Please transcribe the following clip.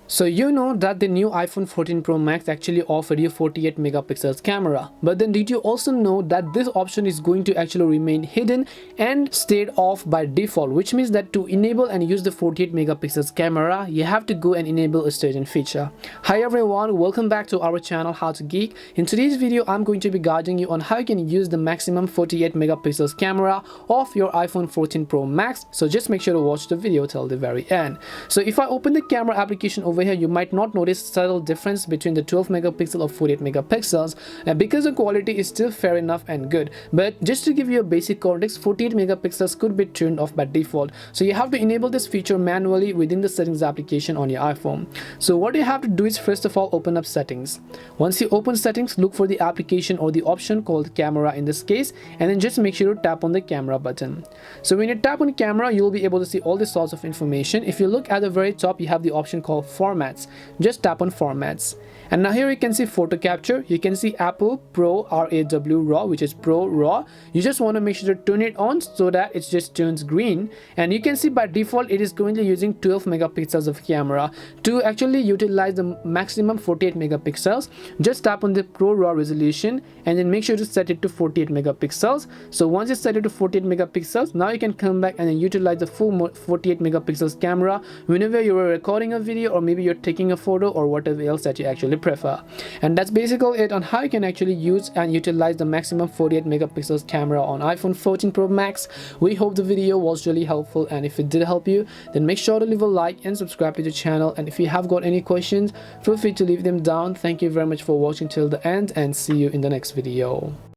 So you know that the new iPhone 14 Pro Max actually offered you 48 megapixels camera, but then did you also know that this option is going to actually remain hidden and stayed off by default, which means that to enable and use the 48 megapixels camera you have to go and enable a certain feature. Hi everyone, welcome back to our channel How to Geek. In today's video I'm going to be guiding you on how you can use the maximum 48 megapixels camera of your iPhone 14 Pro Max, so just make sure to watch the video till the very end. So if I open the camera application over here, you might not notice subtle difference between the 12 megapixel or 48 megapixels, and because the quality is still fair enough and good. But just to give you a basic context, 48 megapixels could be turned off by default, so you have to enable this feature manually within the settings application on your iPhone. So what you have to do is first of all open up settings. Once you open settings, look for the application or the option called camera in this case, and then just make sure to tap on the camera button. So when you tap on camera, you will be able to see all the sorts of information. If you look at the very top, you have the option called formats. Just tap on formats, and now here you can see photo capture. You can see Apple Pro RAW, which is Pro RAW. You just want to make sure to turn it on so that it just turns green, and you can see by default it is currently using 12 megapixels of camera. To actually utilize the maximum 48 megapixels, just tap on the Pro RAW resolution and then make sure to set it to 48 megapixels. So once you set it to 48 megapixels, now you can come back and then utilize the full 48 megapixels camera whenever you are recording a video, or maybe you're taking a photo, or whatever else that you actually prefer. And that's basically it on how you can actually use and utilize the maximum 48 megapixels camera on iPhone 14 Pro Max. We hope the video was really helpful, and if it did help you, then make sure to leave a like and subscribe to the channel. And if you have got any questions, feel free to leave them down. Thank you very much for watching till the end, and see you in the next video.